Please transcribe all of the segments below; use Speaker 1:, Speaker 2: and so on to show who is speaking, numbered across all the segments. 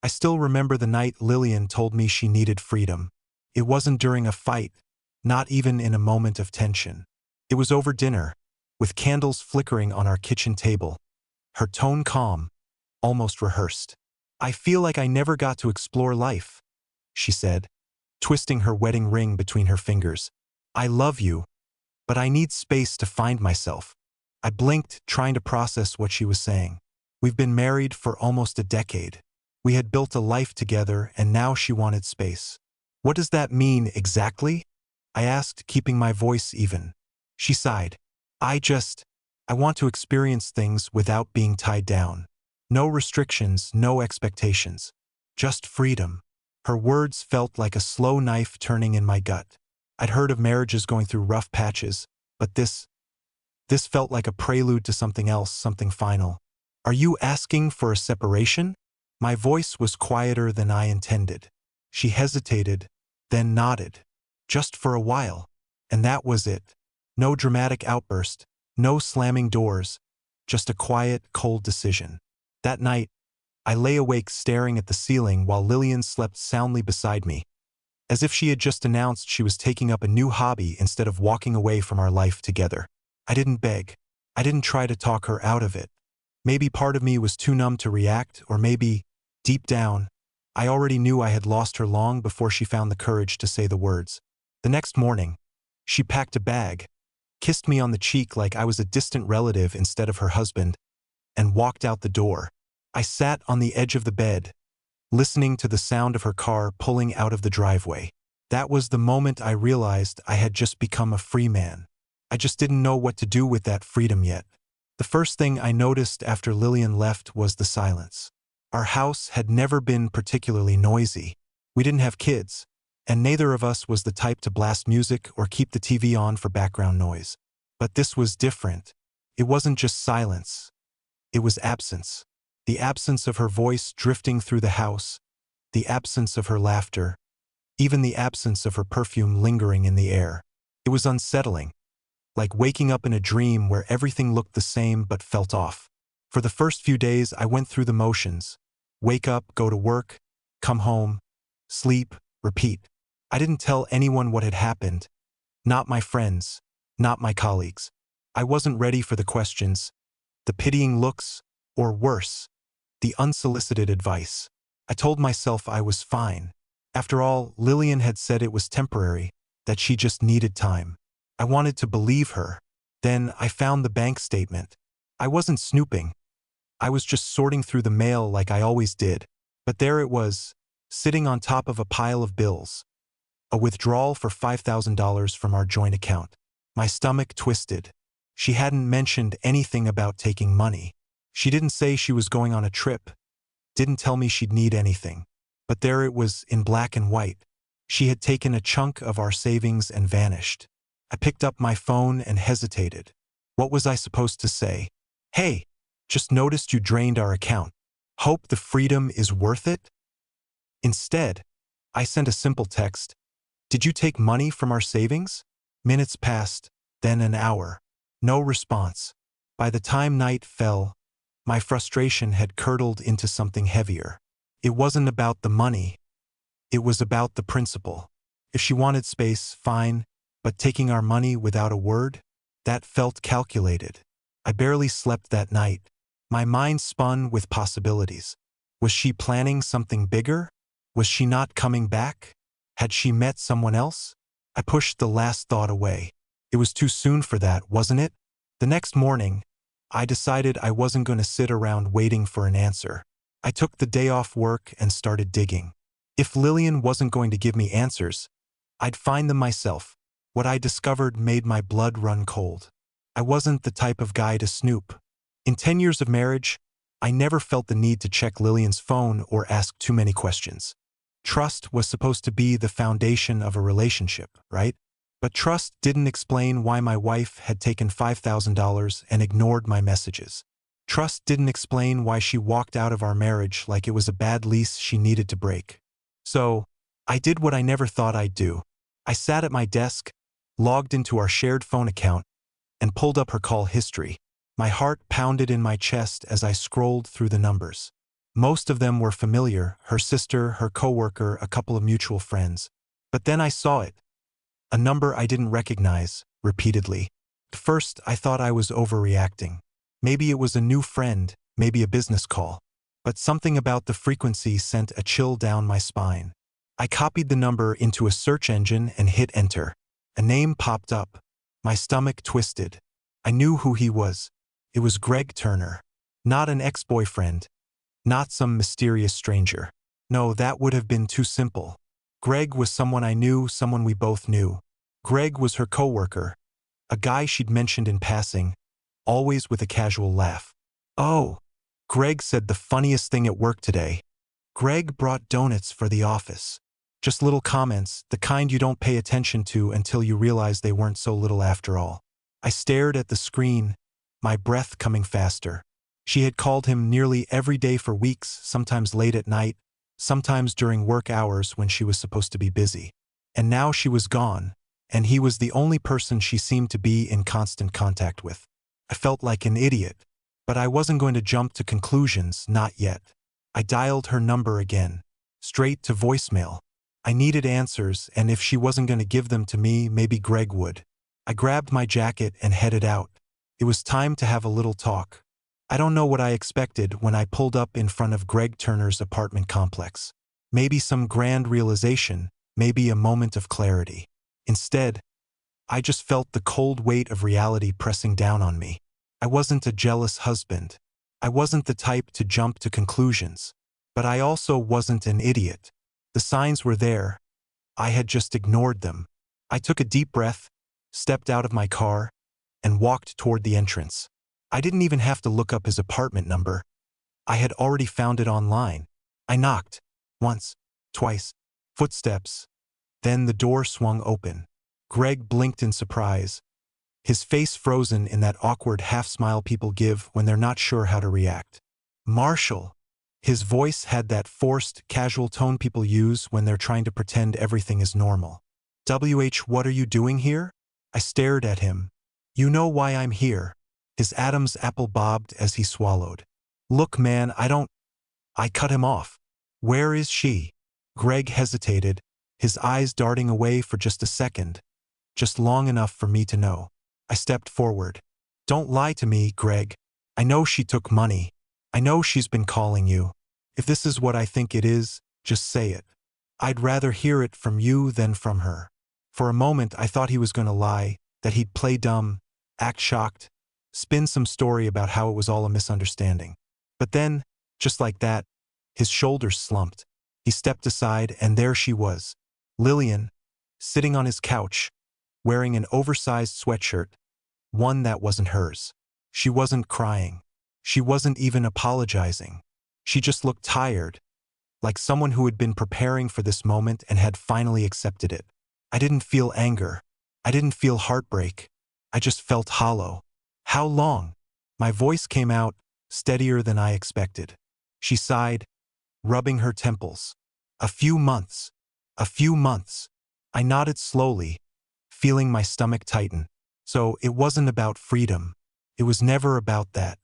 Speaker 1: I still remember the night Lillian told me she needed freedom. It wasn't during a fight, not even in a moment of tension. It was over dinner, with candles flickering on our kitchen table. Her tone calm, almost rehearsed. "I feel like I never got to explore life," she said, twisting her wedding ring between her fingers. "I love you, but I need space to find myself." I blinked, trying to process what she was saying. We've been married for almost a decade. We had built a life together, and now she wanted space. "What does that mean exactly?" I asked, keeping my voice even. She sighed. I want to experience things without being tied down. No restrictions, no expectations. Just freedom." Her words felt like a slow knife turning in my gut. I'd heard of marriages going through rough patches, but this felt like a prelude to something else, something final. "Are you asking for a separation?" My voice was quieter than I intended. She hesitated, then nodded. "Just for a while." And that was it. No dramatic outburst, no slamming doors, just a quiet, cold decision. That night, I lay awake staring at the ceiling while Lillian slept soundly beside me, as if she had just announced she was taking up a new hobby instead of walking away from our life together. I didn't beg. I didn't try to talk her out of it. Maybe part of me was too numb to react, or maybe, deep down, I already knew I had lost her long before she found the courage to say the words. The next morning, she packed a bag, kissed me on the cheek like I was a distant relative instead of her husband, and walked out the door. I sat on the edge of the bed, listening to the sound of her car pulling out of the driveway. That was the moment I realized I had just become a free man. I just didn't know what to do with that freedom yet. The first thing I noticed after Lillian left was the silence. Our house had never been particularly noisy. We didn't have kids, and neither of us was the type to blast music or keep the TV on for background noise. But this was different. It wasn't just silence. It was absence. The absence of her voice drifting through the house, the absence of her laughter, even the absence of her perfume lingering in the air. It was unsettling, like waking up in a dream where everything looked the same but felt off. For the first few days, I went through the motions. Wake up, go to work, come home, sleep, repeat. I didn't tell anyone what had happened. Not my friends, not my colleagues. I wasn't ready for the questions, the pitying looks, or worse, the unsolicited advice. I told myself I was fine. After all, Lillian had said it was temporary, that she just needed time. I wanted to believe her. Then I found the bank statement. I wasn't snooping. I was just sorting through the mail like I always did. But there it was, sitting on top of a pile of bills. A withdrawal for $5,000 from our joint account. My stomach twisted. She hadn't mentioned anything about taking money. She didn't say she was going on a trip. Didn't tell me she'd need anything. But there it was in black and white. She had taken a chunk of our savings and vanished. I picked up my phone and hesitated. What was I supposed to say? "Hey, just noticed you drained our account. Hope the freedom is worth it?" Instead, I sent a simple text. "Did you take money from our savings?" Minutes passed, then an hour. No response. By the time night fell, my frustration had curdled into something heavier. It wasn't about the money. It was about the principle. If she wanted space, fine, but taking our money without a word? That felt calculated. I barely slept that night. My mind spun with possibilities. Was she planning something bigger? Was she not coming back? Had she met someone else? I pushed the last thought away. It was too soon for that, wasn't it? The next morning, I decided I wasn't going to sit around waiting for an answer. I took the day off work and started digging. If Lillian wasn't going to give me answers, I'd find them myself. What I discovered made my blood run cold. I wasn't the type of guy to snoop. In 10 years of marriage, I never felt the need to check Lillian's phone or ask too many questions. Trust was supposed to be the foundation of a relationship, right? But trust didn't explain why my wife had taken $5,000 and ignored my messages. Trust didn't explain why she walked out of our marriage like it was a bad lease she needed to break. So, I did what I never thought I'd do. I sat at my desk, logged into our shared phone account, and pulled up her call history. My heart pounded in my chest as I scrolled through the numbers. Most of them were familiar, her sister, her coworker, a couple of mutual friends. But then I saw it. A number I didn't recognize, repeatedly. At first, I thought I was overreacting. Maybe it was a new friend, maybe a business call. But something about the frequency sent a chill down my spine. I copied the number into a search engine and hit enter. A name popped up. My stomach twisted. I knew who he was. It was Greg Turner. Not an ex-boyfriend. Not some mysterious stranger. No, that would have been too simple. Greg was someone I knew, someone we both knew. Greg was her coworker. A guy she'd mentioned in passing, always with a casual laugh. Oh, Greg said the funniest thing at work today. Greg brought donuts for the office. Just little comments, the kind you don't pay attention to until you realize they weren't so little after all. I stared at the screen, my breath coming faster. She had called him nearly every day for weeks, sometimes late at night, sometimes during work hours when she was supposed to be busy. And now she was gone, and he was the only person she seemed to be in constant contact with. I felt like an idiot, but I wasn't going to jump to conclusions, not yet. I dialed her number again, straight to voicemail. I needed answers, and if she wasn't going to give them to me, maybe Greg would. I grabbed my jacket and headed out. It was time to have a little talk. I don't know what I expected when I pulled up in front of Greg Turner's apartment complex. Maybe some grand realization, maybe a moment of clarity. Instead, I just felt the cold weight of reality pressing down on me. I wasn't a jealous husband. I wasn't the type to jump to conclusions. But I also wasn't an idiot. The signs were there. I had just ignored them. I took a deep breath, stepped out of my car, and walked toward the entrance. I didn't even have to look up his apartment number. I had already found it online. I knocked. Once. Twice. Footsteps. Then the door swung open. Greg blinked in surprise, his face frozen in that awkward half-smile people give when they're not sure how to react. Marshall. His voice had that forced, casual tone people use when they're trying to pretend everything is normal. What are you doing here? I stared at him. You know why I'm here. His Adam's apple bobbed as he swallowed. Look, man, I cut him off. Where is she? Greg hesitated, his eyes darting away for just a second. Just long enough for me to know. I stepped forward. Don't lie to me, Greg. I know she took money. I know she's been calling you. If this is what I think it is, just say it. I'd rather hear it from you than from her. For a moment I thought he was going to lie, that he'd play dumb, act shocked, spin some story about how it was all a misunderstanding. But then, just like that, his shoulders slumped. He stepped aside and there she was. Lillian, sitting on his couch, wearing an oversized sweatshirt, one that wasn't hers. She wasn't crying. She wasn't even apologizing. She just looked tired, like someone who had been preparing for this moment and had finally accepted it. I didn't feel anger. I didn't feel heartbreak. I just felt hollow. How long? My voice came out, steadier than I expected. She sighed, rubbing her temples. A few months. A few months. I nodded slowly, feeling my stomach tighten. So it wasn't about freedom. It was never about that.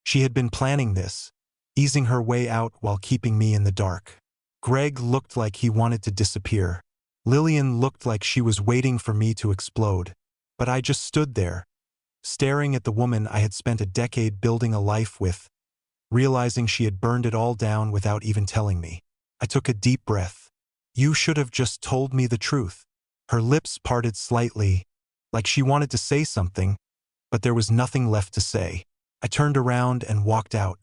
Speaker 1: She had been planning this, easing her way out while keeping me in the dark. Greg looked like he wanted to disappear. Lillian looked like she was waiting for me to explode. But I just stood there, staring at the woman I had spent a decade building a life with, realizing she had burned it all down without even telling me. I took a deep breath. You should have just told me the truth. Her lips parted slightly, like she wanted to say something, but there was nothing left to say. I turned around and walked out.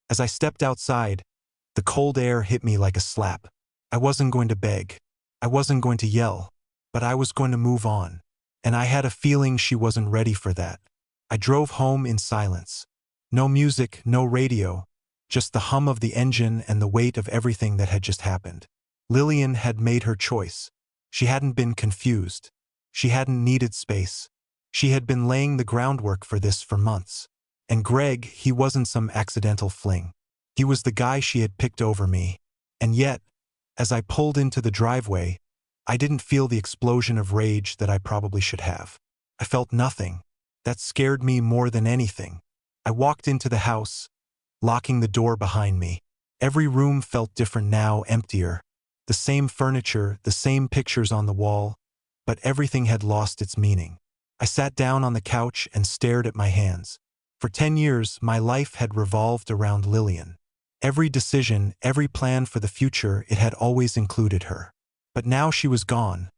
Speaker 1: As I stepped outside, the cold air hit me like a slap. I wasn't going to beg. I wasn't going to yell, but I was going to move on. And I had a feeling she wasn't ready for that. I drove home in silence. No music, no radio, just the hum of the engine and the weight of everything that had just happened. Lillian had made her choice. She hadn't been confused. She hadn't needed space. She had been laying the groundwork for this for months. And Greg, he wasn't some accidental fling. He was the guy she had picked over me. And yet, as I pulled into the driveway, I didn't feel the explosion of rage that I probably should have. I felt nothing. That scared me more than anything. I walked into the house, locking the door behind me. Every room felt different now, emptier. The same furniture, the same pictures on the wall, but everything had lost its meaning. I sat down on the couch and stared at my hands. For 10 years, my life had revolved around Lillian. Every decision, every plan for the future, it had always included her. But now she was gone,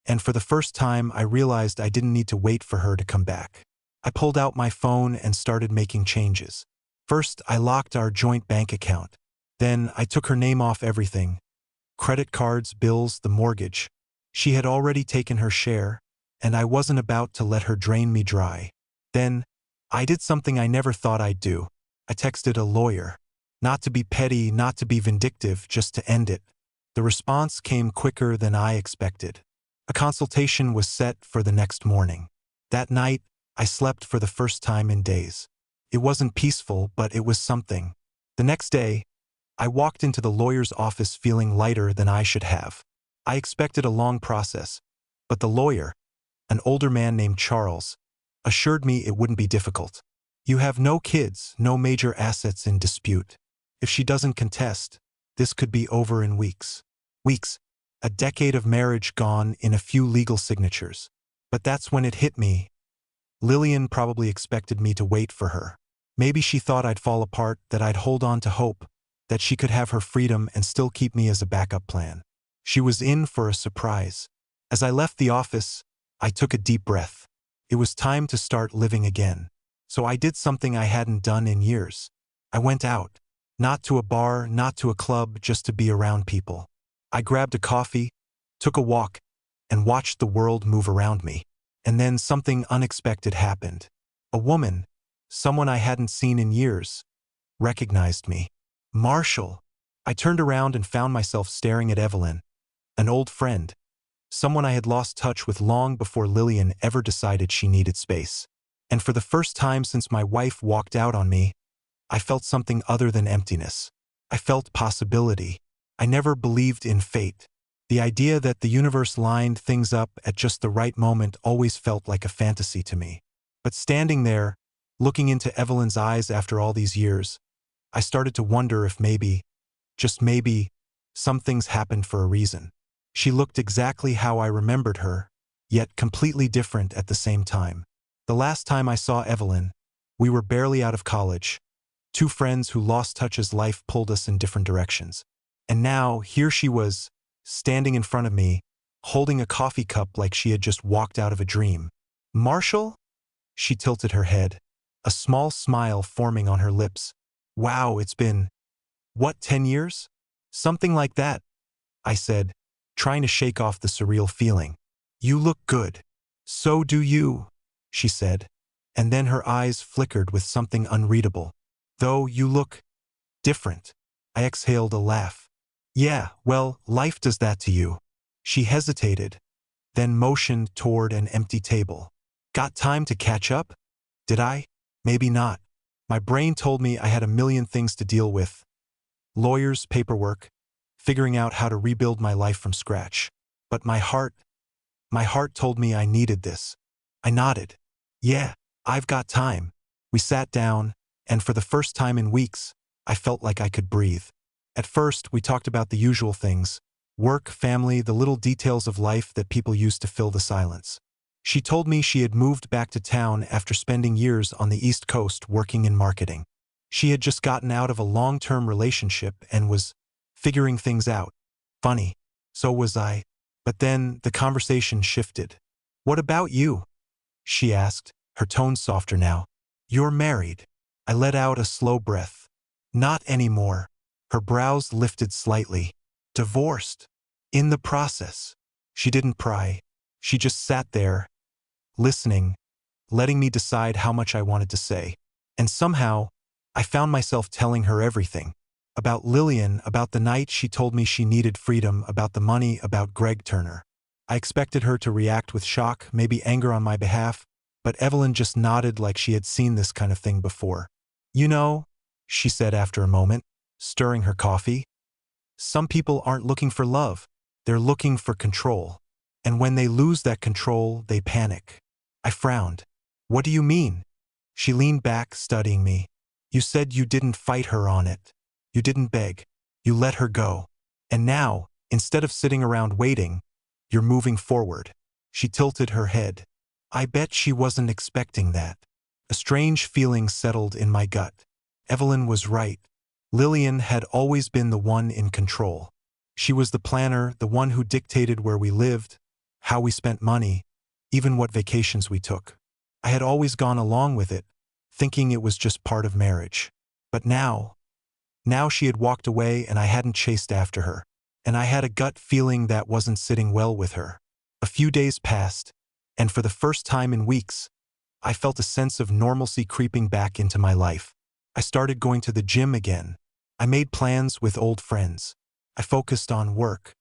Speaker 1: and for the first time I realized I didn't need to wait for her to come back. I pulled out my phone and started making changes. First, I locked our joint bank account. Then, I took her name off everything. Credit cards, bills, the mortgage. She had already taken her share, and I wasn't about to let her drain me dry. Then, I did something I never thought I'd do. I texted a lawyer. Not to be petty, not to be vindictive, just to end it. The response came quicker than I expected. A consultation was set for the next morning. That night, I slept for the first time in days. It wasn't peaceful, but it was something. The next day, I walked into the lawyer's office feeling lighter than I should have. I expected a long process, but the lawyer, an older man named Charles, assured me it wouldn't be difficult. You have no kids, no major assets in dispute. If she doesn't contest, this could be over in weeks. Weeks. A decade of marriage gone in a few legal signatures. But that's when it hit me. Lillian probably expected me to wait for her. Maybe she thought I'd fall apart, that I'd hold on to hope, that she could have her freedom and still keep me as a backup plan. She was in for a surprise. As I left the office, I took a deep breath. It was time to start living again. So I did something I hadn't done in years. I went out. Not to a bar, not to a club, just to be around people. I grabbed a coffee, took a walk, and watched the world move around me. And then something unexpected happened. A woman, someone I hadn't seen in years, recognized me. Marshall. I turned around and found myself staring at Evelyn, an old friend, someone I had lost touch with long before Lillian ever decided she needed space. And for the first time since my wife walked out on me, I felt something other than emptiness. I felt possibility. I never believed in fate. The idea that the universe lined things up at just the right moment always felt like a fantasy to me. But standing there, looking into Evelyn's eyes after all these years, I started to wonder if maybe, just maybe, some things happened for a reason. She looked exactly how I remembered her, yet completely different at the same time. The last time I saw Evelyn, we were barely out of college, two friends who lost touch as life pulled us in different directions. And now, here she was, standing in front of me, holding a coffee cup like she had just walked out of a dream. Marshall? She tilted her head, a small smile forming on her lips. Wow, it's been, what, 10 years? Something like that, I said, trying to shake off the surreal feeling. You look good. So do you, she said, and then her eyes flickered with something unreadable. Though you look different. I exhaled a laugh. Yeah, well, life does that to you. She hesitated, then motioned toward an empty table. Got time to catch up? Did I? Maybe not. My brain told me I had a million things to deal with. Lawyers, paperwork, figuring out how to rebuild my life from scratch. But my heart told me I needed this. I nodded. Yeah, I've got time. We sat down, and for the first time in weeks, I felt like I could breathe. At first, we talked about the usual things: work, family, the little details of life that people use to fill the silence. She told me she had moved back to town after spending years on the East Coast working in marketing. She had just gotten out of a long-term relationship and was figuring things out. Funny. So was I. But then the conversation shifted. What about you? She asked, her tone softer now. You're married. I let out a slow breath. Not anymore. Her brows lifted slightly. Divorced. In the process. She didn't pry. She just sat there, listening, letting me decide how much I wanted to say. And somehow, I found myself telling her everything. About Lillian, about the night she told me she needed freedom, about the money, about Greg Turner. I expected her to react with shock, maybe anger on my behalf, but Evelyn just nodded like she had seen this kind of thing before. You know, she said after a moment, stirring her coffee, some people aren't looking for love. They're looking for control. And when they lose that control, they panic. I frowned. What do you mean? She leaned back, studying me. You said you didn't fight her on it. You didn't beg. You let her go. And now, instead of sitting around waiting, you're moving forward. She tilted her head. I bet she wasn't expecting that. A strange feeling settled in my gut. Evelyn was right. Lillian had always been the one in control. She was the planner, the one who dictated where we lived, how we spent money, even what vacations we took. I had always gone along with it, thinking it was just part of marriage. But now she had walked away and I hadn't chased after her. And I had a gut feeling that wasn't sitting well with her. A few days passed, and for the first time in weeks, I felt a sense of normalcy creeping back into my life. I started going to the gym again. I made plans with old friends. I focused on work.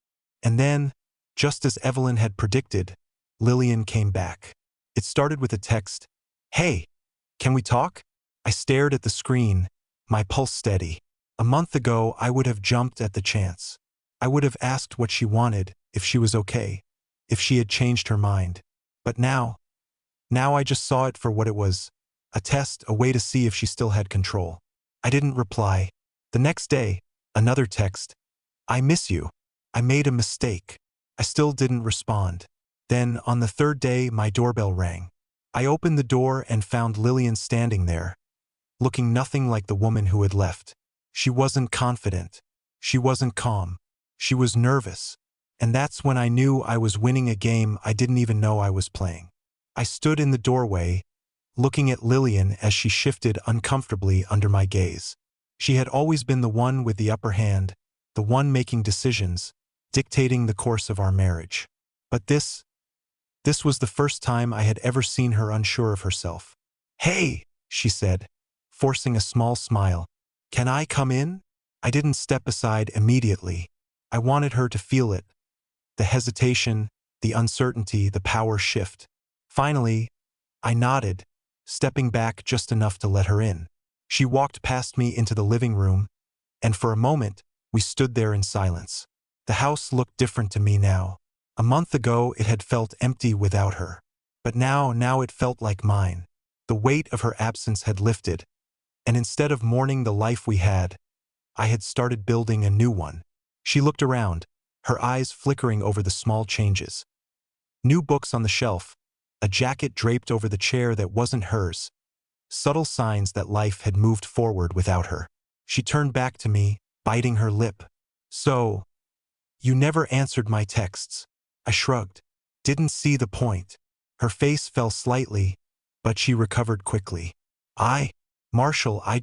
Speaker 1: And then, just as Evelyn had predicted, Lillian came back. It started with a text, "Hey, can we talk?" I stared at the screen, my pulse steady. A month ago, I would have jumped at the chance. I would have asked what she wanted, if she was okay, if she had changed her mind. But now I just saw it for what it was, a test, a way to see if she still had control. I didn't reply. The next day, another text, "I miss you. I made a mistake." I still didn't respond. Then, on the third day, my doorbell rang. I opened the door and found Lillian standing there, looking nothing like the woman who had left. She wasn't confident. She wasn't calm. She was nervous. And that's when I knew I was winning a game I didn't even know I was playing. I stood in the doorway, looking at Lillian as she shifted uncomfortably under my gaze. She had always been the one with the upper hand, the one making decisions, dictating the course of our marriage. But this was the first time I had ever seen her unsure of herself. "Hey," she said, forcing a small smile. "Can I come in?" I didn't step aside immediately. I wanted her to feel it. The hesitation, the uncertainty, the power shift. Finally, I nodded, stepping back just enough to let her in. She walked past me into the living room, and for a moment, we stood there in silence. The house looked different to me now. A month ago, it had felt empty without her. But now it felt like mine. The weight of her absence had lifted, and instead of mourning the life we had, I had started building a new one. She looked around, her eyes flickering over the small changes. New books on the shelf, a jacket draped over the chair that wasn't hers, subtle signs that life had moved forward without her. She turned back to me, biting her lip. "So, you never answered my texts." I shrugged. Didn't see the point. Her face fell slightly, but she recovered quickly. Marshall, I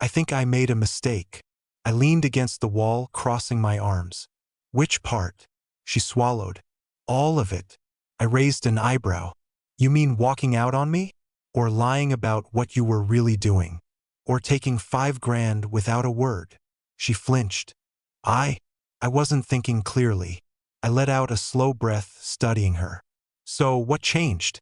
Speaker 1: think I made a mistake." I leaned against the wall, crossing my arms. "Which part?" She swallowed. "All of it." I raised an eyebrow. "You mean walking out on me? Or lying about what you were really doing? Or taking $5,000 without a word?" She flinched. I wasn't thinking clearly. I let out a slow breath, studying her. "So what changed?"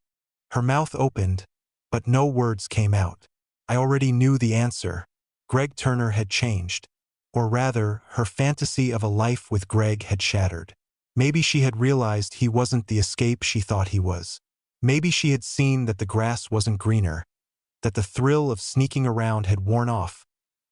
Speaker 1: Her mouth opened, but no words came out. I already knew the answer. Greg Turner had changed. Or rather, her fantasy of a life with Greg had shattered. Maybe she had realized he wasn't the escape she thought he was. Maybe she had seen that the grass wasn't greener, that the thrill of sneaking around had worn off,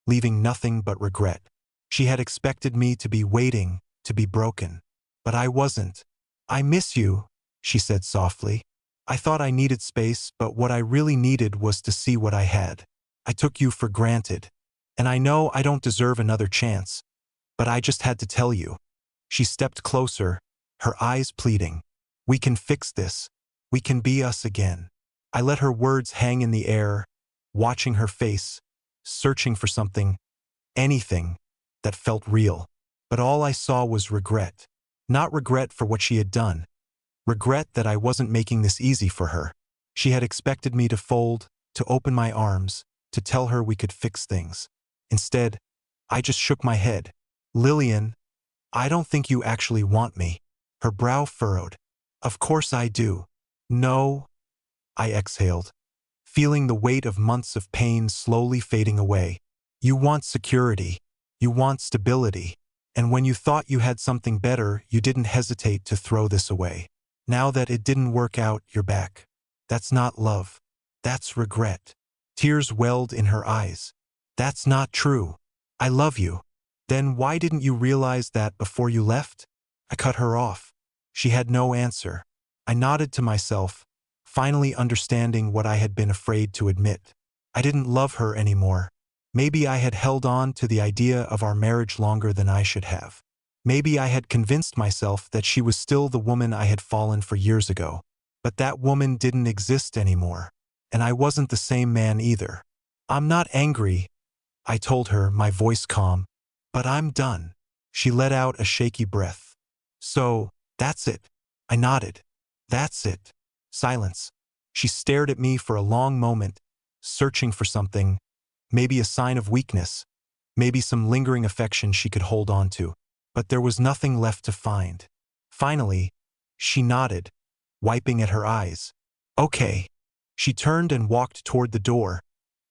Speaker 1: leaving nothing but regret. She had expected me to be waiting, to be broken. But I wasn't. "I miss you," she said softly. "I thought I needed space, but what I really needed was to see what I had. I took you for granted. And I know I don't deserve another chance, but I just had to tell you." She stepped closer, her eyes pleading. "We can fix this. We can be us again." I let her words hang in the air, watching her face, searching for something, anything, that felt real. But all I saw was regret. Not regret for what she had done. Regret that I wasn't making this easy for her. She had expected me to fold, to open my arms, to tell her we could fix things. Instead, I just shook my head. "Lillian, I don't think you actually want me." Her brow furrowed. "Of course I do." "No," I exhaled, feeling the weight of months of pain slowly fading away. "You want security. You want stability. And when you thought you had something better, you didn't hesitate to throw this away. Now that it didn't work out, you're back. That's not love. That's regret." Tears welled in her eyes. "That's not true. I love you. Then why didn't you realize that before you left? I cut her off. She had no answer. I nodded to myself, finally understanding what I had been afraid to admit. I didn't love her anymore. Maybe I had held on to the idea of our marriage longer than I should have. Maybe I had convinced myself that she was still the woman I had fallen for years ago. But that woman didn't exist anymore. And I wasn't the same man either. I'm not angry, I told her, my voice calm. But I'm done. She let out a shaky breath. So, that's it. I nodded. That's it. Silence. She stared at me for a long moment, searching for something, maybe a sign of weakness, maybe some lingering affection she could hold on to. But there was nothing left to find. Finally, she nodded, wiping at her eyes. Okay. She turned and walked toward the door,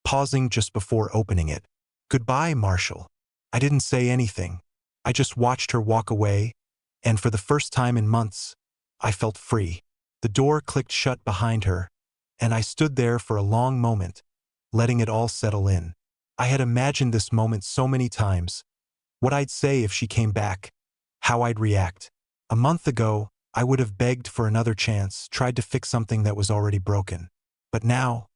Speaker 1: pausing just before opening it. Goodbye, Marshall. I didn't say anything. I just watched her walk away, and for the first time in months, I felt free. The door clicked shut behind her, and I stood there for a long moment, letting it all settle in. I had imagined this moment so many times. What I'd say if she came back, how I'd react. A month ago, I would have begged for another chance, tried to fix something that was already broken. But now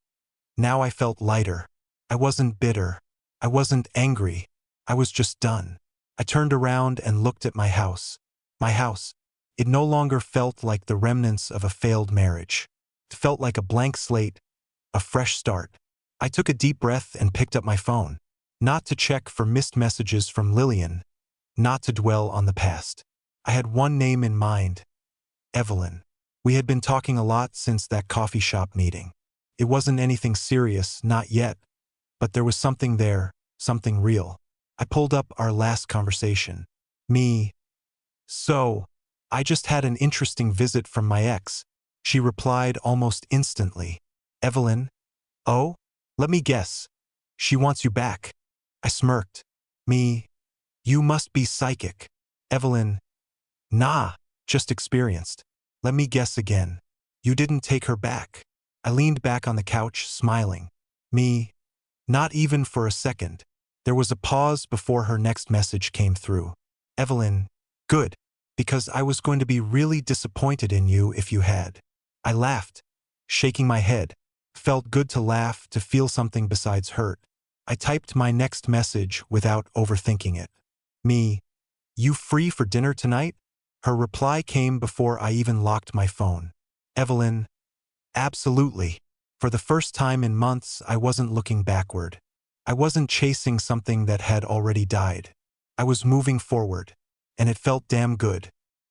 Speaker 1: I felt lighter. I wasn't bitter. I wasn't angry. I was just done. I turned around and looked at my house. My house. It no longer felt like the remnants of a failed marriage. It felt like a blank slate, a fresh start. I took a deep breath and picked up my phone. Not to check for missed messages from Lillian, not to dwell on the past. I had one name in mind. Evelyn. We had been talking a lot since that coffee shop meeting. It wasn't anything serious, not yet, but there was something there, something real. I pulled up our last conversation. Me. So, I just had an interesting visit from my ex. She replied almost instantly. Evelyn? Oh? Let me guess. She wants you back. I smirked. Me. You must be psychic. Evelyn. Nah, just experienced. Let me guess again. You didn't take her back. I leaned back on the couch, smiling. Me. Not even for a second. There was a pause before her next message came through. Evelyn. Good. Because I was going to be really disappointed in you if you had. I laughed, shaking my head. Felt good to laugh, to feel something besides hurt. I typed my next message without overthinking it. Me. You free for dinner tonight? Her reply came before I even locked my phone. Evelyn. Absolutely. For the first time in months, I wasn't looking backward. I wasn't chasing something that had already died. I was moving forward, and it felt damn good.